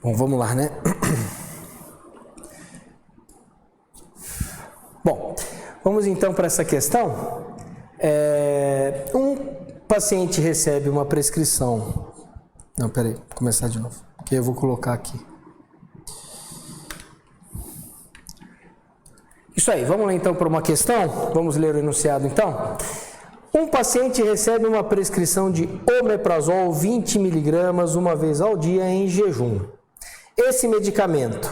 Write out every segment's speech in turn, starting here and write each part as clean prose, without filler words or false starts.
Bom, vamos lá, né? Bom, vamos então para essa questão. Um paciente recebe uma prescrição. Não, peraí, vou começar de novo. Que eu vou colocar aqui. Isso aí, vamos lá então para uma questão. Vamos ler o enunciado então. Um paciente recebe uma prescrição de omeprazol 20 mg uma vez ao dia em jejum. Esse medicamento,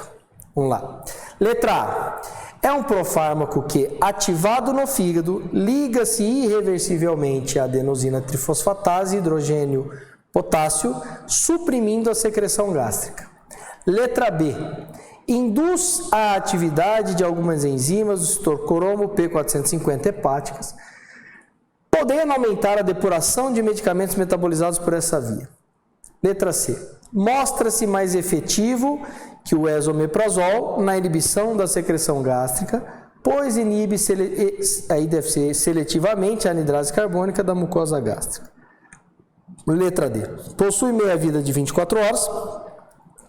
vamos lá. Letra A. É um profármaco que, ativado no fígado, liga-se irreversivelmente à adenosina trifosfatase e hidrogênio potássio, suprimindo a secreção gástrica. Letra B. Induz a atividade de algumas enzimas do citocromo P450 hepáticas, podendo aumentar a depuração de medicamentos metabolizados por essa via. Letra C. Mostra-se mais efetivo que o esomeprazol na inibição da secreção gástrica, pois inibe aí deve ser seletivamente a anidrase carbônica da mucosa gástrica. Letra D. Possui meia-vida de 24 horas,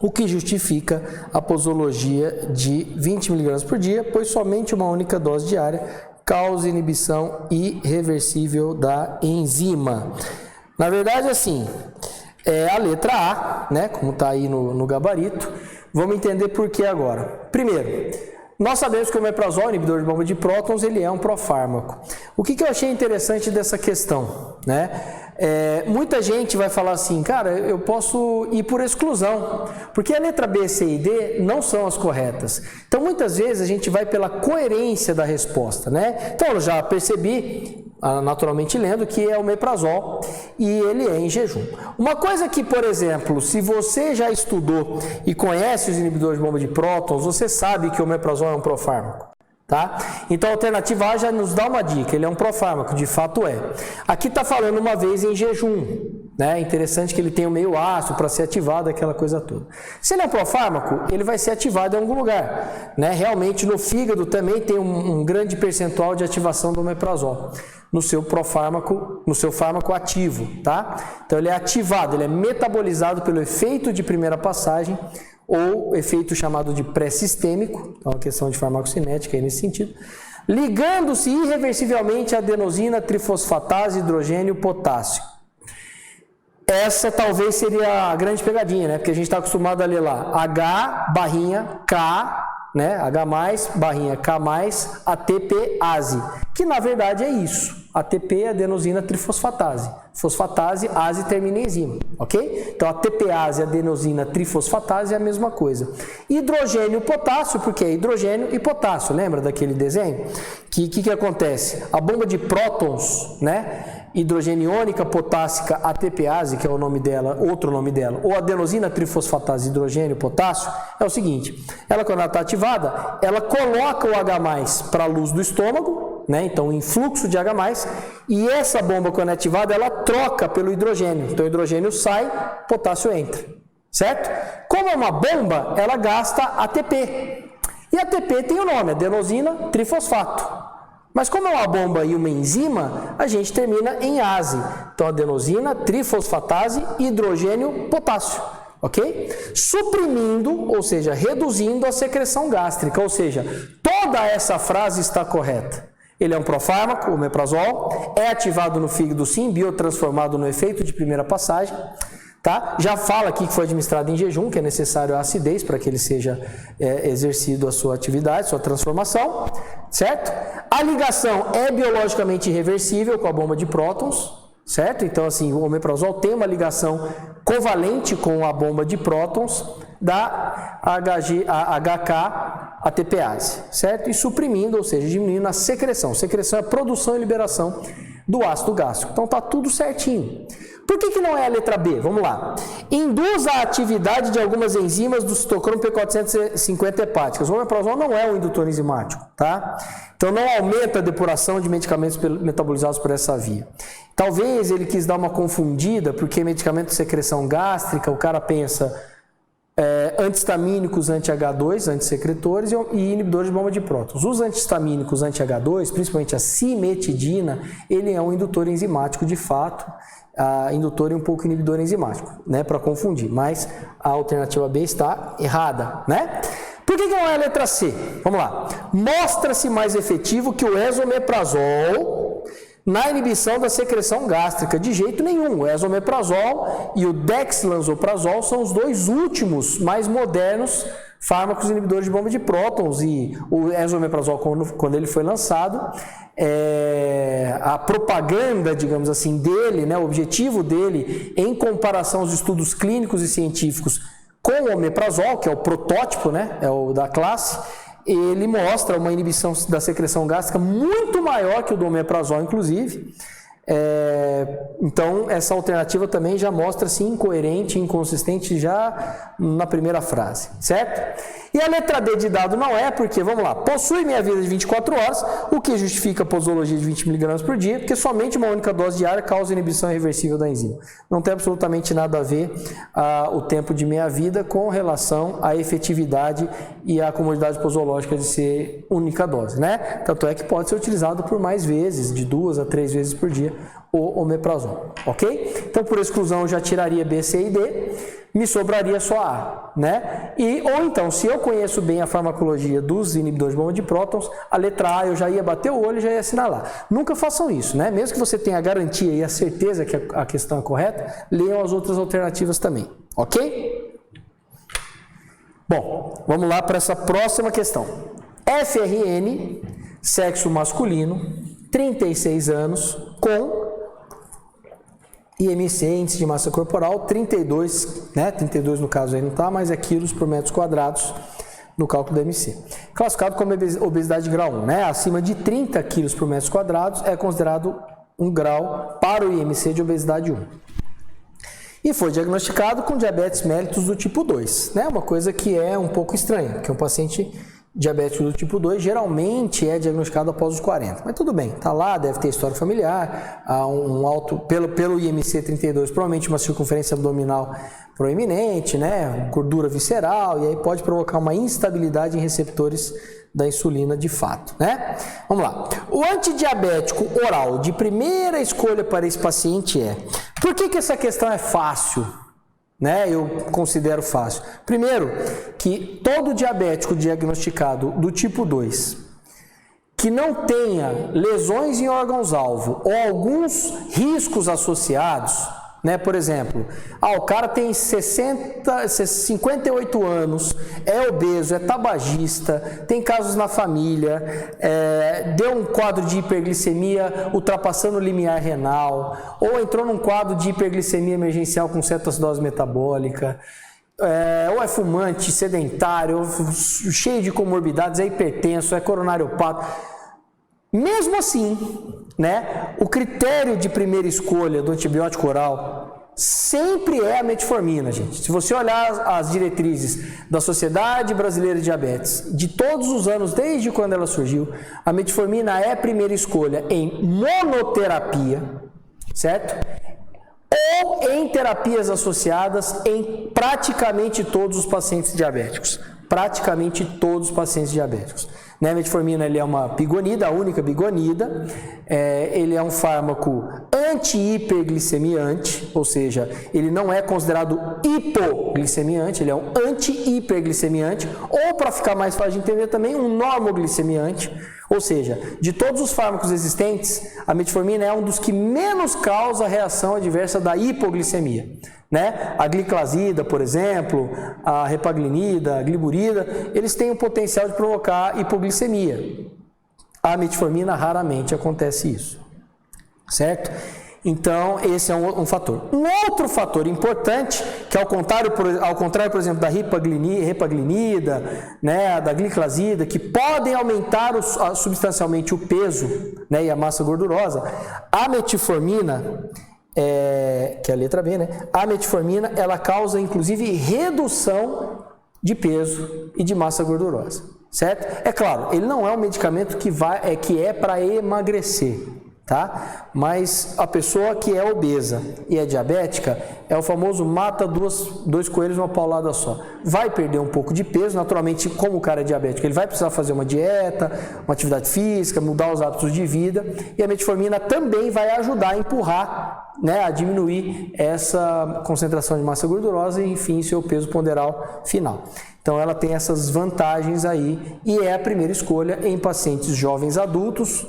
o que justifica a posologia de 20 mg por dia, pois somente uma única dose diária causa inibição irreversível da enzima. Na verdade, assim, é a letra A, né, como está aí no gabarito. Vamos entender por que agora. Primeiro, nós sabemos que o omeprazol, inibidor de bomba de prótons, ele é um profármaco. O que eu achei interessante dessa questão, né? Muita gente vai falar assim, cara, eu posso ir por exclusão, porque a letra B, C e D não são as corretas. Então, muitas vezes a gente vai pela coerência da resposta, né? Então, eu já percebi, naturalmente lendo, que é o omeprazol e ele é em jejum. Uma coisa que, por exemplo, se você já estudou e conhece os inibidores de bomba de prótons, você sabe que o omeprazol é um profármaco. Tá? Então a alternativa A já nos dá uma dica, ele é um profármaco, de fato é. Aqui está falando uma vez em jejum, né? Interessante que ele tem um meio ácido para ser ativado, aquela coisa toda. Se ele é um profármaco, ele vai ser ativado em algum lugar, né? Realmente no fígado também tem um grande percentual de ativação do omeprazol no seu profármaco, no seu fármaco ativo, tá? Então ele é ativado, ele é metabolizado pelo efeito de primeira passagem ou efeito chamado de pré-sistêmico, então uma questão de farmacocinética aí nesse sentido, ligando-se irreversivelmente à adenosina trifosfatase hidrogênio potássio. Essa talvez seria a grande pegadinha, né? Porque a gente está acostumado a ler lá H barrinha K, né? H mais barrinha K mais ATPase, que na verdade é isso. ATP é adenosina trifosfatase. Fosfatase, ase termina em enzima, ok? Então, ATPase, adenosina trifosfatase é a mesma coisa. Hidrogênio potássio, porque é hidrogênio e potássio, lembra daquele desenho? Que acontece? A bomba de prótons, né? Hidrogênio iônica potássica ATPase, que é o nome dela, outro nome dela, ou adenosina trifosfatase hidrogênio potássio, é o seguinte, ela quando ela está ativada, ela coloca o H+ para a luz do estômago, né? Então, influxo de H+, e essa bomba quando é ativada, ela troca pelo hidrogênio. Então, o hidrogênio sai, potássio entra, certo? Como é uma bomba, ela gasta ATP. E ATP tem o nome, adenosina trifosfato. Mas como é uma bomba e uma enzima, a gente termina em ase. Então, adenosina trifosfatase hidrogênio potássio. Ok? Suprimindo, ou seja, reduzindo a secreção gástrica. Ou seja, toda essa frase está correta. Ele é um profármaco, o omeprazol, é ativado no fígado sim, biotransformado no efeito de primeira passagem, tá? Já fala aqui que foi administrado em jejum, que é necessário a acidez para que ele seja exercido a sua atividade, sua transformação, certo? A ligação é biologicamente irreversível com a bomba de prótons, certo? Então, assim, o omeprazol tem uma ligação covalente com a bomba de prótons da HK-ATPase, certo? E suprimindo, ou seja, diminuindo a secreção. Secreção é a produção e liberação do ácido gástrico. Então, tá tudo certinho. Por que não é a letra B? Vamos lá. Induz a atividade de algumas enzimas do citocromo P450 hepáticas. O omeprazol não é um indutor enzimático, tá? Então, não aumenta a depuração de medicamentos metabolizados por essa via. Talvez ele quis dar uma confundida, porque medicamento de secreção gástrica, o cara pensa Antihistamínicos anti-H2, antissecretores e inibidores de bomba de prótons. Os antihistamínicos anti-H2, principalmente a cimetidina, ele é um indutor enzimático de fato, indutor e um pouco inibidor enzimático, né, para confundir, mas a alternativa B está errada, né? Por que não é a letra C? Vamos lá. Mostra-se mais efetivo que o esomeprazol na inibição da secreção gástrica. De jeito nenhum. O esomeprazol e o dexlansoprazol são os dois últimos, mais modernos fármacos inibidores de bomba de prótons. E o esomeprazol, quando ele foi lançado, a propaganda, digamos assim, dele, né, o objetivo dele, em comparação aos estudos clínicos e científicos com o omeprazol, que é o protótipo, né, é o da classe, ele mostra uma inibição da secreção gástrica muito maior que o do omeprazol, inclusive. Então, essa alternativa também já mostra-se incoerente, inconsistente já na primeira frase, certo? E a letra D de dado não é, porque, vamos lá, possui meia-vida de 24 horas, o que justifica a posologia de 20 mg por dia, porque somente uma única dose diária causa inibição irreversível da enzima. Não tem absolutamente nada a ver o tempo de meia-vida com relação à efetividade e à comodidade posológica de ser única dose, né? Tanto é que pode ser utilizado por mais vezes, de 2 a 3 vezes por dia, o omeprazol, ok? Então, por exclusão, eu já tiraria B, C e D, me sobraria só A, né? Ou então, se eu conheço bem a farmacologia dos inibidores de bomba de prótons, a letra A eu já ia bater o olho e já ia assinalar. Nunca façam isso, né? Mesmo que você tenha a garantia e a certeza que a questão é correta, leiam as outras alternativas também, ok? Bom, vamos lá para essa próxima questão. FRN, sexo masculino, 36 anos, com IMC, índice de massa corporal, 32, né? 32 no caso aí não tá, mas é quilos por metros quadrados no cálculo do IMC. Classificado como obesidade grau 1, né? Acima de 30 quilos por metros quadrados é considerado um grau para o IMC de obesidade 1. E foi diagnosticado com diabetes mellitus do tipo 2, né? Uma coisa que é um pouco estranha, que um paciente diabético do tipo 2 geralmente é diagnosticado após os 40. Mas tudo bem, tá lá, deve ter história familiar, um alto, pelo IMC 32, provavelmente uma circunferência abdominal proeminente, né? Gordura visceral, e aí pode provocar uma instabilidade em receptores da insulina de fato, né? Vamos lá. O antidiabético oral de primeira escolha para esse paciente é... Por que essa questão é fácil? Né, eu considero fácil. Primeiro, que todo diabético diagnosticado do tipo 2 que não tenha lesões em órgãos-alvo ou alguns riscos associados, né, por exemplo, o cara tem 58 anos, é obeso, é tabagista, tem casos na família, deu um quadro de hiperglicemia ultrapassando o limiar renal, ou entrou num quadro de hiperglicemia emergencial com cetoacidose metabólica, ou é fumante, sedentário, cheio de comorbidades, é hipertenso, é coronariopata. Mesmo assim, né, o critério de primeira escolha do antibiótico oral sempre é a metformina, gente. Se você olhar as diretrizes da Sociedade Brasileira de Diabetes, de todos os anos, desde quando ela surgiu, a metformina é a primeira escolha em monoterapia, certo? Ou em terapias associadas em praticamente todos os pacientes diabéticos. Praticamente todos os pacientes diabéticos. A metformina ele é uma bigonida, a única bigonida, ele é um fármaco anti-hiperglicemiante, ou seja, ele não é considerado hipoglicemiante, ele é um anti-hiperglicemiante, ou para ficar mais fácil de entender também, um normoglicemiante, ou seja, de todos os fármacos existentes, a metformina é um dos que menos causa reação adversa da hipoglicemia. Né? A gliclazida, por exemplo, a repaglinida, a gliburida, eles têm o potencial de provocar hipoglicemia. A metformina raramente acontece isso, certo? Então, esse é um fator. Um outro fator importante, que ao contrário, por exemplo, da repaglinida, né, da gliclazida, que podem aumentar substancialmente o peso, né, e a massa gordurosa, a metformina... que é a letra B, né? A metformina, ela causa, inclusive, redução de peso e de massa gordurosa, certo? É claro, ele não é um medicamento que é para emagrecer, tá? Mas a pessoa que é obesa e é diabética, é o famoso mata dois coelhos numa paulada só. Vai perder um pouco de peso, naturalmente, como o cara é diabético, ele vai precisar fazer uma dieta, uma atividade física, mudar os hábitos de vida, e a metformina também vai ajudar a empurrar, né, a diminuir essa concentração de massa gordurosa e, enfim, seu peso ponderal final. Então, ela tem essas vantagens aí e é a primeira escolha em pacientes jovens adultos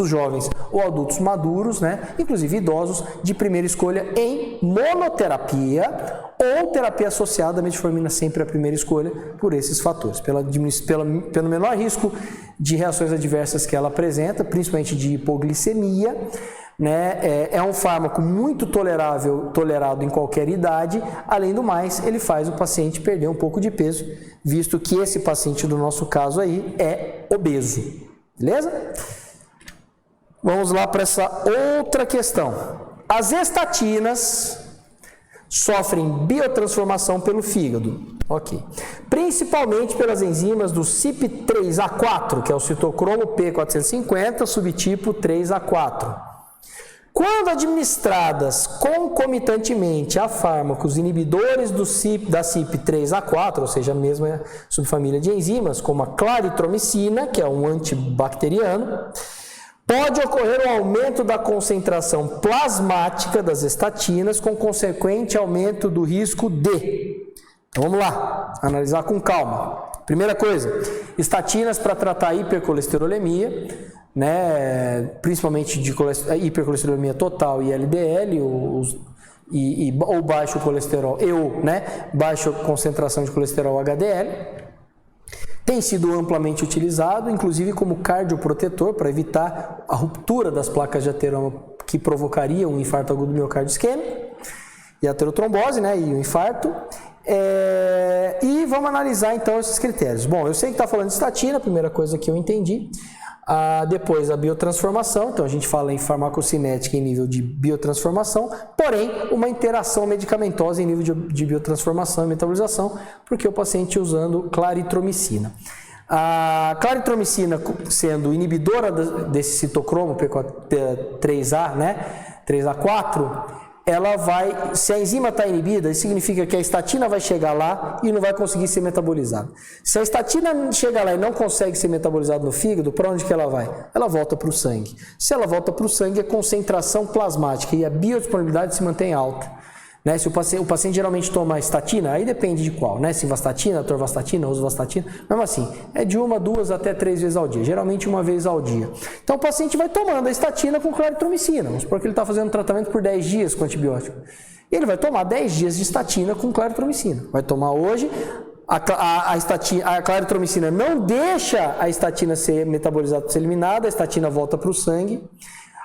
jovens ou adultos maduros, né? Inclusive idosos, de primeira escolha em monoterapia ou terapia associada. A metformina sempre é a primeira escolha por esses fatores, pelo menor risco de reações adversas que ela apresenta, principalmente de hipoglicemia, né? É um fármaco muito tolerado em qualquer idade. Além do mais, ele faz o paciente perder um pouco de peso, visto que esse paciente do nosso caso aí é obeso. Beleza? Vamos lá para essa outra questão. As estatinas sofrem biotransformação pelo fígado. Ok. Principalmente pelas enzimas do CYP3A4, que é o citocromo P450, subtipo 3A4. Quando administradas concomitantemente a fármacos inibidores da CYP3A4, ou seja, a mesma subfamília de enzimas, como a claritromicina, que é um antibacteriano, pode ocorrer um aumento da concentração plasmática das estatinas com consequente aumento do risco de... Então vamos lá, analisar com calma. Primeira coisa, estatinas para tratar a hipercolesterolemia, né, principalmente de hipercolesterolemia total e LDL, ou baixo colesterol, baixa concentração de colesterol HDL. Tem sido amplamente utilizado, inclusive como cardioprotetor, para evitar a ruptura das placas de ateroma que provocaria um infarto agudo do miocárdio isquêmico e a aterotrombose, né, e o infarto. E vamos analisar então esses critérios. Bom, eu sei que está falando de estatina, a primeira coisa que eu entendi. Depois a biotransformação, então a gente fala em farmacocinética em nível de biotransformação, porém uma interação medicamentosa em nível de biotransformação e metabolização, porque o paciente usando claritromicina. A claritromicina sendo inibidora desse citocromo P3A, né, 3A4, ela vai, se a enzima está inibida, isso significa que a estatina vai chegar lá e não vai conseguir ser metabolizada. Se a estatina chega lá e não consegue ser metabolizada no fígado, para onde que ela vai? Ela volta para o sangue. Se ela volta para o sangue, a concentração plasmática e a biodisponibilidade se mantém alta. Né? Se o paciente geralmente toma estatina, aí depende de qual, né? Simvastatina, atorvastatina, rosuvastatina, mesmo assim, é de 1, 2 até 3 vezes ao dia, geralmente uma vez ao dia. Então o paciente vai tomando a estatina com claritromicina, vamos supor que ele está fazendo tratamento por 10 dias com antibiótico. Ele vai tomar 10 dias de estatina com claritromicina. Vai tomar hoje, a claritromicina não deixa a estatina ser metabolizada, ser eliminada, a estatina volta para o sangue.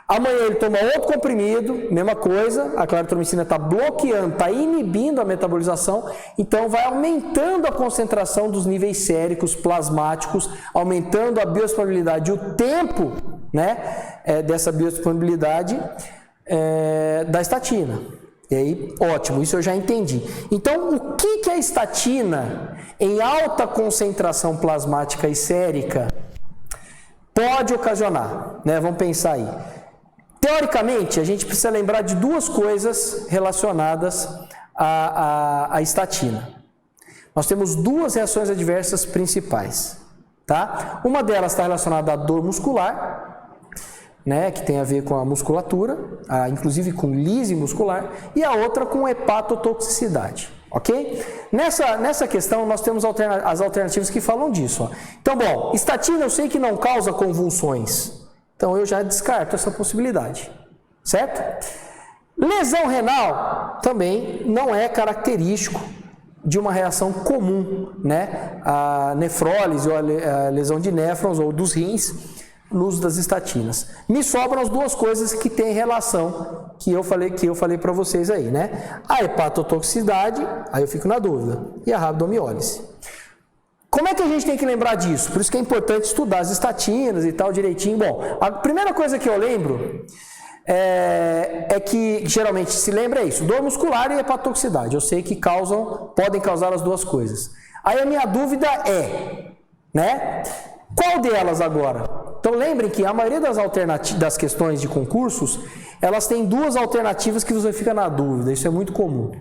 Amanhã ele toma outro comprimido, mesma coisa, a claritromicina está bloqueando, está inibindo a metabolização, então vai aumentando a concentração dos níveis séricos plasmáticos, aumentando a biodisponibilidade e o tempo, né, dessa biodisponibilidade da estatina. E aí, ótimo, isso eu já entendi. Então, o que a estatina em alta concentração plasmática e sérica pode ocasionar? Né? Vamos pensar aí. Teoricamente, a gente precisa lembrar de duas coisas relacionadas à estatina. Nós temos duas reações adversas principais, tá? Uma delas está relacionada à dor muscular, né, que tem a ver com a musculatura, inclusive com lise muscular, e a outra com hepatotoxicidade, ok? Nessa questão, nós temos as alternativas que falam disso. Ó. Então, bom, estatina eu sei que não causa convulsões. Então, eu já descarto essa possibilidade, certo? Lesão renal também não é característico de uma reação comum, né? A nefrólise ou a lesão de néfrons ou dos rins no uso das estatinas. Me sobram as duas coisas que têm relação, que eu falei para vocês aí, né? A hepatotoxicidade, aí eu fico na dúvida, e a rabdomiólise. Como é que a gente tem que lembrar disso? Por isso que é importante estudar as estatinas e tal direitinho. Bom, a primeira coisa que eu lembro é que geralmente se lembra isso, dor muscular e hepatotoxicidade. Eu sei que podem causar as duas coisas. Aí a minha dúvida né? Qual delas agora? Então lembrem que a maioria das questões de concursos, elas têm duas alternativas que você fica na dúvida, isso é muito comum.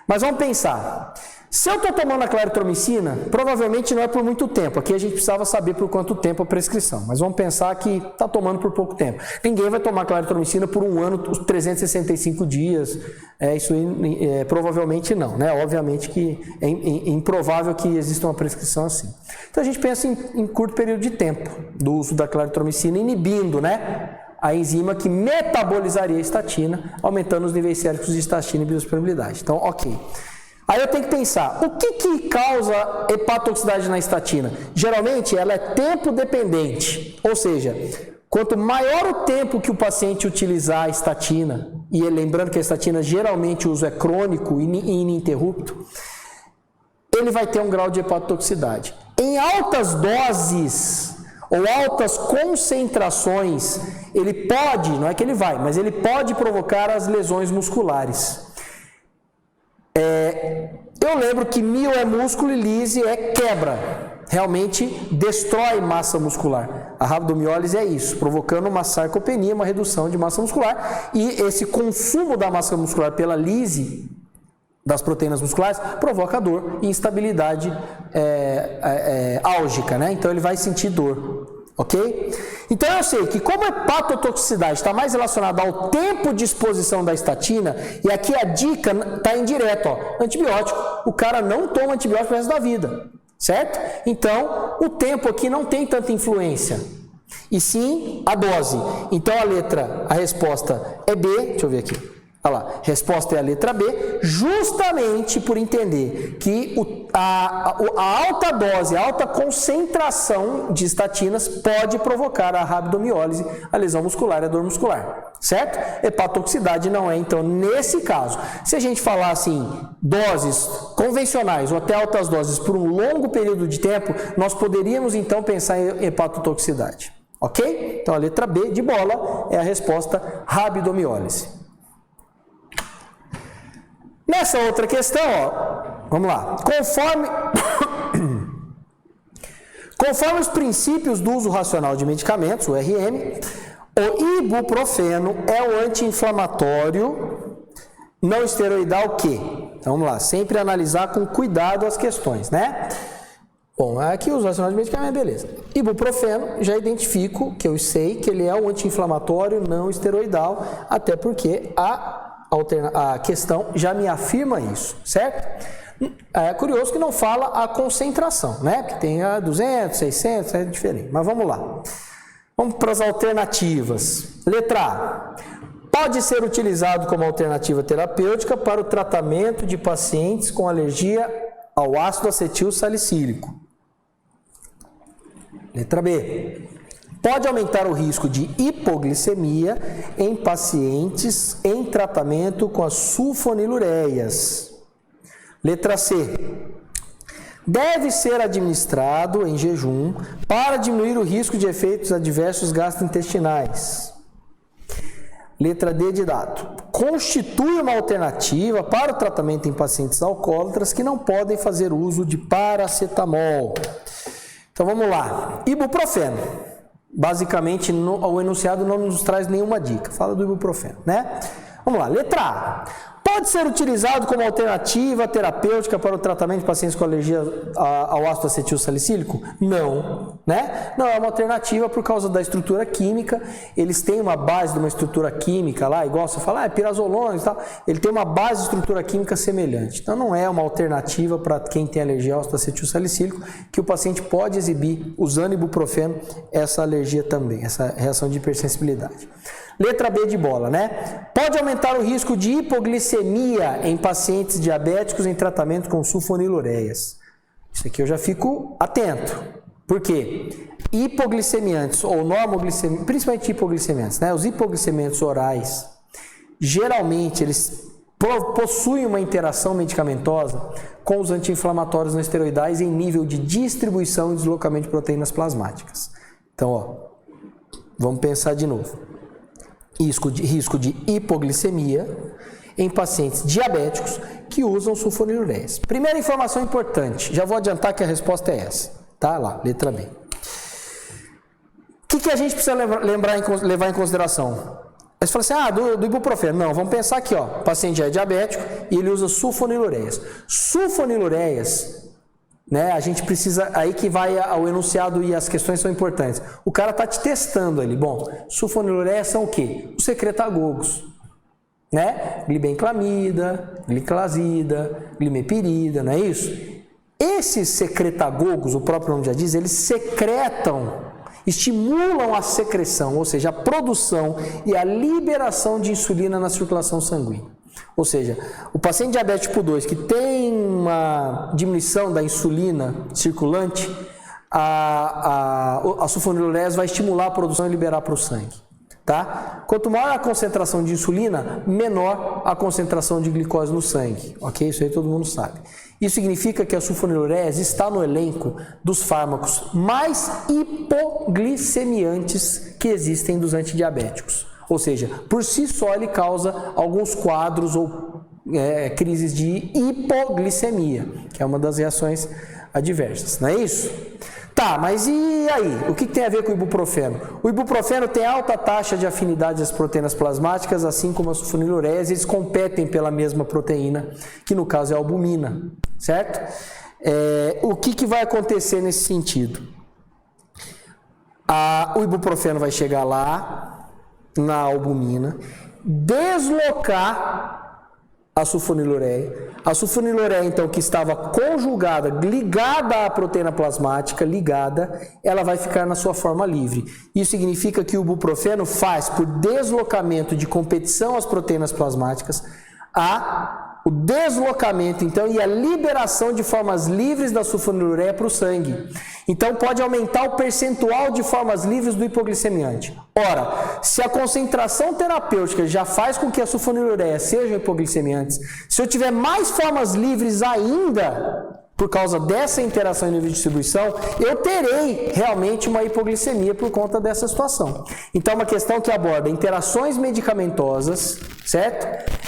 Mas vamos pensar, se eu estou tomando a claritromicina, provavelmente não é por muito tempo, aqui a gente precisava saber por quanto tempo a prescrição, mas vamos pensar que está tomando por pouco tempo. Ninguém vai tomar claritromicina por um ano, 365 dias, isso aí, provavelmente não, né? Obviamente que é improvável que exista uma prescrição assim. Então a gente pensa em curto período de tempo do uso da claritromicina, inibindo, né, a enzima que metabolizaria a estatina, aumentando os níveis séricos de estatina e biodisponibilidade. Então, ok. Aí eu tenho que pensar, o que causa hepatotoxicidade na estatina? Geralmente ela é tempo dependente, ou seja, quanto maior o tempo que o paciente utilizar a estatina, e lembrando que a estatina geralmente o uso é crônico e ininterrupto, ele vai ter um grau de hepatotoxicidade. Em altas doses ou altas concentrações, ele pode, não é que ele vai, mas ele pode provocar as lesões musculares. Eu lembro que mio é músculo e lise é quebra, realmente destrói massa muscular. A rabdomiólise é isso, provocando uma sarcopenia, uma redução de massa muscular, e esse consumo da massa muscular pela lise das proteínas musculares provoca dor e instabilidade álgica, né? Então ele vai sentir dor. Ok? Então eu sei que como a hepatotoxicidade está mais relacionada ao tempo de exposição da estatina, e aqui a dica está indireta, ó, antibiótico, o cara não toma antibiótico pro resto da vida, certo? Então o tempo aqui não tem tanta influência, e sim a dose. Então a resposta é B, deixa eu ver aqui. Olha lá, resposta é a letra B, justamente por entender que a alta dose, a alta concentração de estatinas pode provocar a rabdomiólise, a lesão muscular e a dor muscular, certo? Hepatotoxicidade não é, então, nesse caso. Se a gente falar assim, doses convencionais ou até altas doses por um longo período de tempo, nós poderíamos, então, pensar em hepatotoxicidade, ok? Então, a letra B de bola é a resposta rabdomiólise. Nessa outra questão, ó, vamos lá. Conforme os princípios do uso racional de medicamentos, o RM, o ibuprofeno é o anti-inflamatório não esteroidal que? Então, vamos lá, sempre analisar com cuidado as questões, né? Bom, aqui o uso racional de medicamento, beleza. Ibuprofeno, já identifico que eu sei que ele é o anti-inflamatório não esteroidal, até porque a questão já me afirma isso, certo? É curioso que não fala a concentração, né? Porque tem a 200, 600, é diferente. Mas vamos lá. Vamos para as alternativas. Letra A. Pode ser utilizado como alternativa terapêutica para o tratamento de pacientes com alergia ao ácido acetil salicílico. Letra B. Pode aumentar o risco de hipoglicemia em pacientes em tratamento com as sulfonilureias. Letra C. Deve ser administrado em jejum para diminuir o risco de efeitos adversos gastrointestinais. Letra D de dado. Constitui uma alternativa para o tratamento em pacientes alcoólatras que não podem fazer uso de paracetamol. Então vamos lá. Ibuprofeno. Basicamente, o enunciado não nos traz nenhuma dica. Fala do ibuprofeno, né? Vamos lá. Letra A. Pode ser utilizado como alternativa terapêutica para o tratamento de pacientes com alergia ao ácido acetil salicílico? Não, né? Não é uma alternativa por causa da estrutura química. Eles têm uma base de uma estrutura química lá, igual você fala, é pirazolona e tal. Ele tem uma base de estrutura química semelhante. Então não é uma alternativa para quem tem alergia ao ácido acetil salicílico, que o paciente pode exibir, usando ibuprofeno, essa alergia também, essa reação de hipersensibilidade. Letra B de bola, né? Pode aumentar o risco de hipoglicemia em pacientes diabéticos em tratamento com sulfonilureias. Isso aqui eu já fico atento. Por quê? Hipoglicemiantes ou normoglicemiantes, principalmente hipoglicemiantes, né? Os hipoglicemiantes orais, geralmente eles possuem uma interação medicamentosa com os anti-inflamatórios não esteroidais em nível de distribuição e deslocamento de proteínas plasmáticas. Então, ó, vamos pensar de novo. Risco de hipoglicemia em pacientes diabéticos que usam sulfonilureias. Primeira informação importante, já vou adiantar que a resposta é essa, tá? Lá, letra B. O que que a gente precisa levar em consideração? Aí você fala assim, do ibuprofeno. Não, vamos pensar aqui, ó. O paciente já é diabético e ele usa sulfonilureias. Sulfonilureias, né? A gente precisa, aí que vai ao enunciado e as questões são importantes. O cara tá te testando ali. Bom, sulfonilureias são o quê? Os secretagogos, né? Glibenclamida, gliclazida, glimepirida, não é isso? Esses secretagogos, o próprio nome já diz, eles secretam, estimulam a secreção, ou seja, a produção e a liberação de insulina na circulação sanguínea. Ou seja, o paciente diabético tipo 2 que tem uma diminuição da insulina circulante, a sulfonilureias vai estimular a produção e liberar para o sangue. Tá? Quanto maior a concentração de insulina, menor a concentração de glicose no sangue. Ok? Isso aí todo mundo sabe. Isso significa que a sulfonilureias está no elenco dos fármacos mais hipoglicemiantes que existem dos antidiabéticos. Ou seja, por si só ele causa alguns quadros ou crises de hipoglicemia, que é uma das reações adversas. Não é isso? Tá, mas e aí? O que tem a ver com o ibuprofeno? O ibuprofeno tem alta taxa de afinidade às proteínas plasmáticas, assim como as sulfonilureias, eles competem pela mesma proteína, que no caso é a albumina, certo? O que vai acontecer nesse sentido? O ibuprofeno vai chegar lá, na albumina, deslocar a sulfonilureia. A sulfonilureia, então, que estava conjugada, ligada à proteína plasmática, ela vai ficar na sua forma livre. Isso significa que o ibuprofeno faz, por deslocamento de competição às proteínas plasmáticas, o deslocamento, então, e a liberação de formas livres da sulfonilureia para o sangue. Então, pode aumentar o percentual de formas livres do hipoglicemiante. Ora, se a concentração terapêutica já faz com que as sulfonilureias sejam hipoglicemiantes, se eu tiver mais formas livres ainda, por causa dessa interação em nível de distribuição, eu terei realmente uma hipoglicemia por conta dessa situação. Então, é uma questão que aborda interações medicamentosas, certo?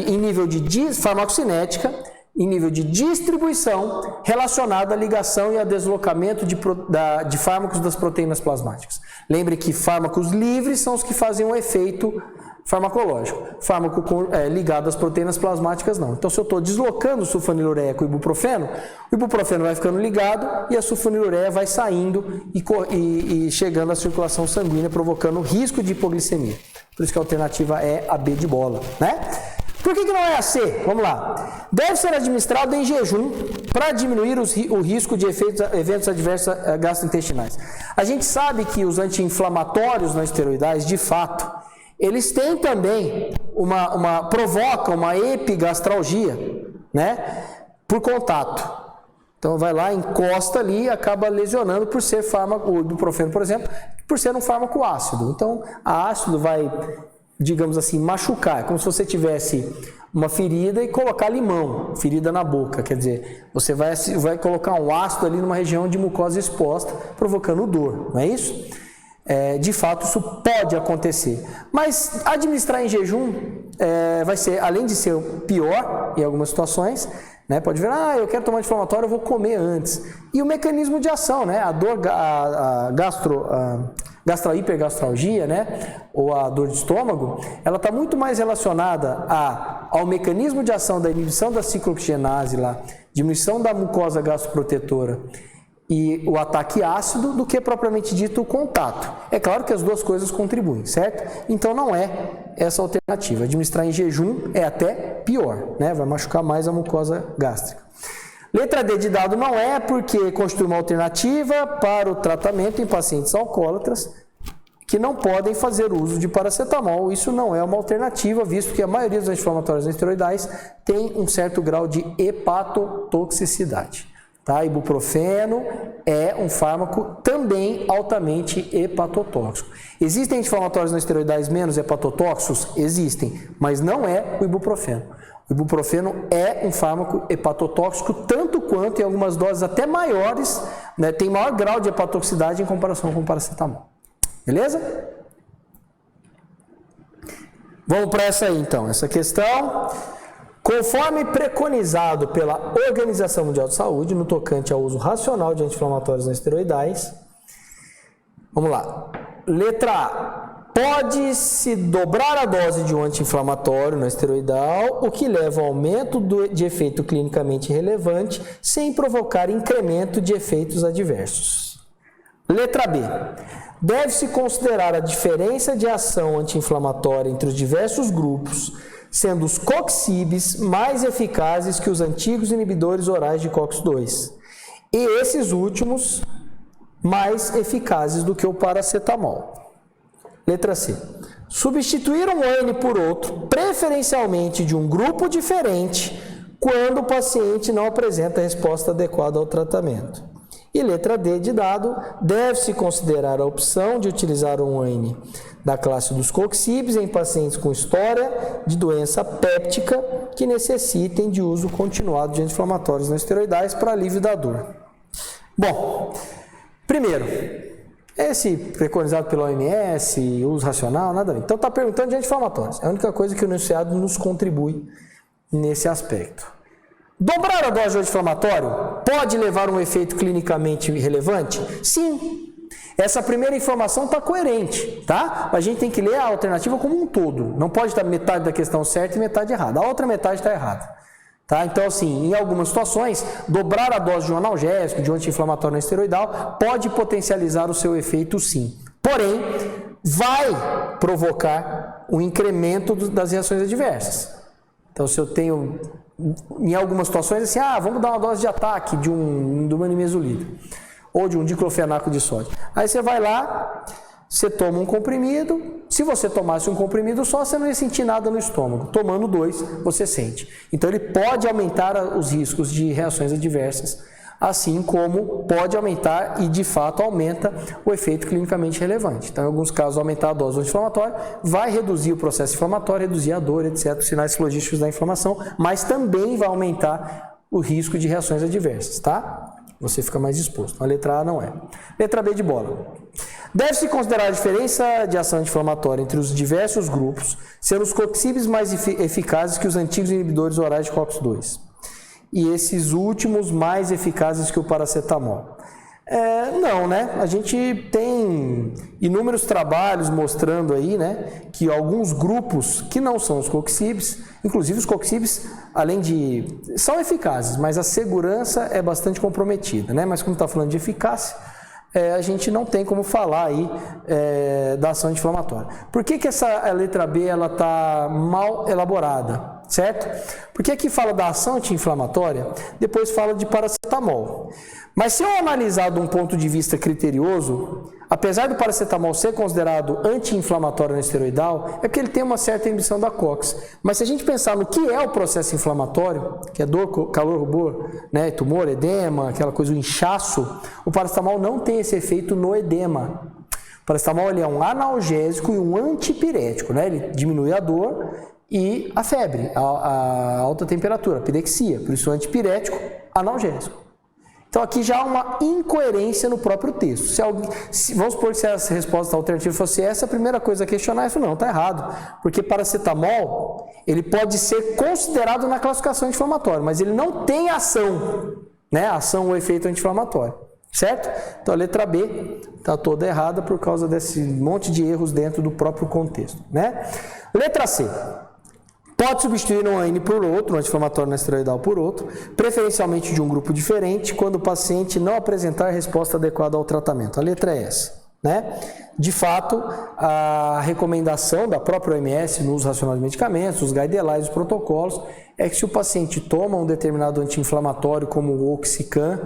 Em nível de farmacocinética, em nível de distribuição, relacionada à ligação e a deslocamento de fármacos das proteínas plasmáticas. Lembre que fármacos livres são os que fazem um efeito farmacológico. Fármaco ligado às proteínas plasmáticas não. Então, se eu estou deslocando sulfonilureia com o ibuprofeno vai ficando ligado e a sulfonilureia vai saindo e chegando à circulação sanguínea, provocando risco de hipoglicemia. Por isso que a alternativa é a B de bola, né? Por que não é a C? Vamos lá. Deve ser administrado em jejum para diminuir o risco de eventos adversos gastrointestinais. A gente sabe que os anti-inflamatórios não esteroidais, de fato, eles têm também provocam uma epigastralgia, né? Por contato. Então vai lá, encosta ali e acaba lesionando por ser fármaco, o ibuprofeno, por exemplo, por ser um fármaco ácido. Então, a ácido vai, digamos assim, machucar. É como se você tivesse uma ferida e colocar limão, ferida na boca. Quer dizer, você vai colocar um ácido ali numa região de mucosa exposta, provocando dor, não é isso? De fato, isso pode acontecer. Mas administrar em jejum vai ser, além de ser pior em algumas situações, né, pode ver, eu quero tomar anti-inflamatório, eu vou comer antes. E o mecanismo de ação, né, a dor, hipergastralgia, né, ou a dor de estômago, ela está muito mais relacionada ao mecanismo de ação da inibição da ciclooxigenase, diminuição da mucosa gastroprotetora e o ataque ácido do que propriamente dito o contato. É claro que as duas coisas contribuem, certo? Então não é essa a alternativa. Administrar em jejum é até pior, né? Vai machucar mais a mucosa gástrica. Letra D de dado não é, porque constitui uma alternativa para o tratamento em pacientes alcoólatras que não podem fazer uso de paracetamol. Isso não é uma alternativa, visto que a maioria dos anti-inflamatórios não esteroidais tem um certo grau de hepatotoxicidade. Tá? Ibuprofeno é um fármaco também altamente hepatotóxico. Existem anti-inflamatórios não esteroidais menos hepatotóxicos? Existem, mas não é o ibuprofeno. O ibuprofeno é um fármaco hepatotóxico, tanto quanto em algumas doses até maiores, né, tem maior grau de hepatotoxicidade em comparação com o paracetamol. Beleza? Vamos para essa aí então, essa questão. Conforme preconizado pela Organização Mundial de Saúde, no tocante ao uso racional de anti-inflamatórios não esteroidais, Vamos lá. Letra A. Pode-se dobrar a dose de um anti-inflamatório não esteroidal, o que leva ao aumento de efeito clinicamente relevante, sem provocar incremento de efeitos adversos. Letra B. Deve-se considerar a diferença de ação anti-inflamatória entre os diversos grupos, sendo os coxibes mais eficazes que os antigos inibidores orais de COX-2, e esses últimos mais eficazes do que o paracetamol. Letra C. Substituir um ANE por outro, preferencialmente de um grupo diferente, quando o paciente não apresenta resposta adequada ao tratamento. E letra D de dado, deve-se considerar a opção de utilizar um ANE da classe dos coxibes em pacientes com história de doença péptica que necessitem de uso continuado de anti-inflamatórios não esteroidais para alívio da dor. Bom, primeiro, esse preconizado pela OMS, uso racional, nada a ver. Então está perguntando de anti-inflamatórios. É a única coisa que o enunciado nos contribui nesse aspecto. Dobrar a dose de anti-inflamatório pode levar a um efeito clinicamente relevante? Sim. Essa primeira informação está coerente, tá? A gente tem que ler a alternativa como um todo. Não pode estar metade da questão certa e metade errada. A outra metade está errada. Tá? Então, assim, em algumas situações, dobrar a dose de um analgésico, de um anti-inflamatório não esteroidal, pode potencializar o seu efeito, sim. Porém, vai provocar um incremento das reações adversas. Então, se eu tenho, em algumas situações, assim, vamos dar uma dose de ataque de uma nimesulida, ou de um diclofenaco de sódio. Aí você vai lá, você toma um comprimido. Se você tomasse um comprimido só, você não ia sentir nada no estômago. Tomando 2, você sente. Então, ele pode aumentar os riscos de reações adversas, assim como pode aumentar, e de fato aumenta, o efeito clinicamente relevante. Então, em alguns casos, aumentar a dose do anti-inflamatório vai reduzir o processo inflamatório, reduzir a dor, etc., os sinais logísticos da inflamação, mas também vai aumentar o risco de reações adversas, tá? Você fica mais exposto. A letra A não é. Letra B de bola. Deve-se considerar a diferença de ação anti-inflamatória entre os diversos grupos, sendo os coxibes mais eficazes que os antigos inibidores orais de COX-2, e esses últimos mais eficazes que o paracetamol. Não, né? A gente tem inúmeros trabalhos mostrando aí, né, que alguns grupos que não são os coxibes, inclusive os coxibes, além de... são eficazes, mas a segurança é bastante comprometida, né? Mas como está falando de eficácia, a gente não tem como falar aí da ação anti-inflamatória. Por que essa letra B ela está mal elaborada, certo? Porque aqui fala da ação anti-inflamatória, depois fala de paracetamol. Mas se eu analisar de um ponto de vista criterioso, apesar do paracetamol ser considerado anti-inflamatório não esteroidal, é porque ele tem uma certa inibição da COX. Mas se a gente pensar no que é o processo inflamatório, que é dor, calor, rubor, né, tumor, edema, aquela coisa, o inchaço, o paracetamol não tem esse efeito no edema. O paracetamol ele é um analgésico e um antipirético, né? Ele diminui a dor e a febre, a alta temperatura, a pirexia, por isso antipirético, analgésico. Então aqui já há uma incoerência no próprio texto. Vamos supor que se essa resposta alternativa fosse essa, a primeira coisa a questionar é, não, está errado, porque paracetamol ele pode ser considerado na classificação anti-inflamatória, mas ele não tem ação, né? Ação ou efeito anti-inflamatório, certo? Então a letra B está toda errada por causa desse monte de erros dentro do próprio contexto, né? Letra C. Pode substituir um ANE por outro, um anti-inflamatório não esteroidal por outro, preferencialmente de um grupo diferente, quando o paciente não apresentar resposta adequada ao tratamento. A letra é essa, né? De fato, a recomendação da própria OMS no uso racional de medicamentos, os guidelines, os protocolos, é que se o paciente toma um determinado anti-inflamatório como o Oxycan,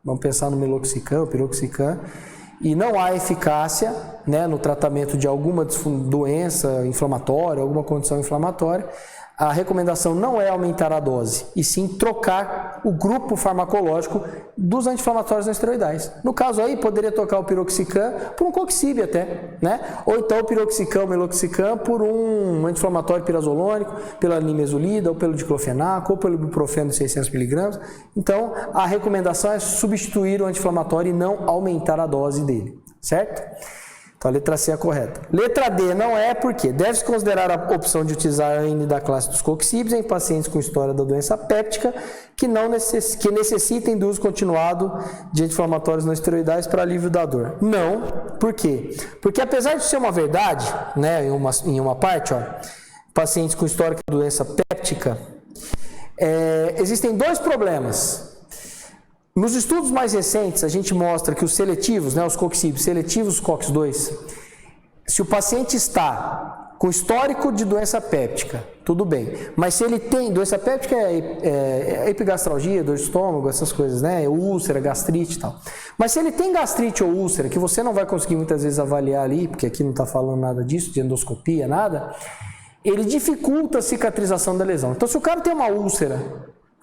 vamos pensar no Meloxicam, o Piroxicam, e não há eficácia, né, no tratamento de alguma doença inflamatória, alguma condição inflamatória, a recomendação não é aumentar a dose, e sim trocar o grupo farmacológico dos anti-inflamatórios não esteroidais. No caso aí, poderia trocar o Piroxicam por um coxib até, né? Ou então o Piroxicam, o Meloxicam por um anti-inflamatório pirazolônico, pela nimesulida, ou pelo diclofenaco, ou pelo ibuprofeno de 600 mg. Então, a recomendação é substituir o anti-inflamatório e não aumentar a dose dele, certo? Então a letra C é a correta. Letra D não é, porque deve-se considerar a opção de utilizar a AN da classe dos coxibes em pacientes com história da doença péptica que necessitem do uso continuado de anti-inflamatórios não esteroidais para alívio da dor. Não. Por quê? Porque apesar de ser uma verdade, né, em uma parte, ó, pacientes com histórico de doença péptica, existem dois problemas. Nos estudos mais recentes, a gente mostra que os seletivos, né, os coxibes, seletivos COX-2, se o paciente está com histórico de doença péptica, tudo bem. Mas se ele tem doença péptica, epigastralgia, dor de estômago, essas coisas, né, úlcera, gastrite e tal. Mas se ele tem gastrite ou úlcera, que você não vai conseguir muitas vezes avaliar ali, porque aqui não está falando nada disso, de endoscopia, nada, ele dificulta a cicatrização da lesão. Então, se o cara tem uma úlcera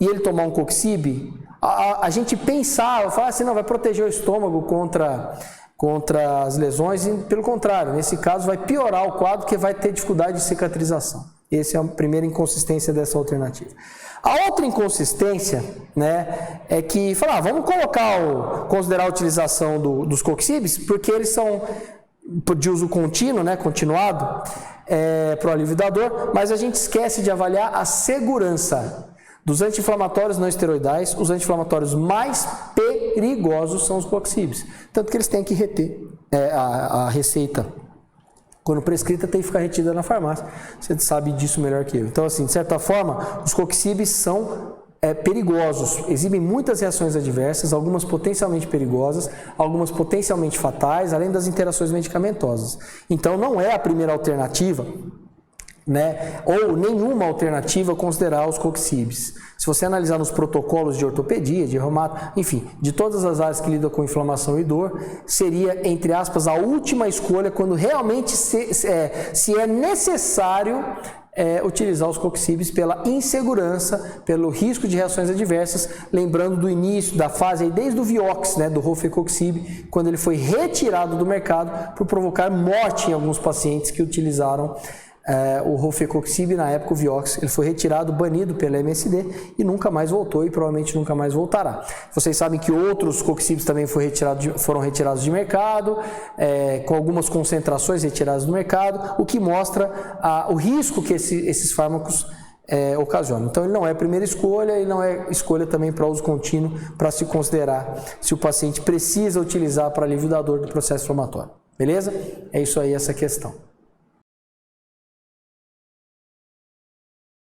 e ele tomar um coxib, a gente pensava, falar assim, não, vai proteger o estômago contra as lesões, e pelo contrário, nesse caso vai piorar o quadro, porque vai ter dificuldade de cicatrização. Essa é a primeira inconsistência dessa alternativa. A outra inconsistência, né, é que, vamos considerar a utilização dos coxibes, porque eles são de uso contínuo, né, continuado, para o alívio da dor, mas a gente esquece de avaliar a segurança dos anti-inflamatórios não esteroidais. Os anti-inflamatórios mais perigosos são os coxibes. Tanto que eles têm que reter a receita. Quando prescrita, tem que ficar retida na farmácia. Você sabe disso melhor que eu. Então, assim, de certa forma, os coxibes são perigosos. Exibem muitas reações adversas, algumas potencialmente perigosas, algumas potencialmente fatais, além das interações medicamentosas. Então, não é a primeira alternativa, né, ou nenhuma alternativa considerar os coxibes. Se você analisar nos protocolos de ortopedia, de reumato, enfim, de todas as áreas que lidam com inflamação e dor, seria, entre aspas, a última escolha quando realmente se é necessário utilizar os coxibes pela insegurança, pelo risco de reações adversas, lembrando do início da fase, aí, desde o Vioxx, né, do Rofecoxib, quando ele foi retirado do mercado por provocar morte em alguns pacientes que utilizaram o Rofecoxib. Na época o Vioxx, ele foi retirado, banido pela MSD e nunca mais voltou, e provavelmente nunca mais voltará. Vocês sabem que outros coxibs também foram retirados de mercado, com algumas concentrações retiradas do mercado, o que mostra o risco que esses fármacos ocasionam. Então ele não é a primeira escolha e não é escolha também para uso contínuo, para se considerar se o paciente precisa utilizar para alívio da dor do processo inflamatório. Beleza? É isso aí, essa questão.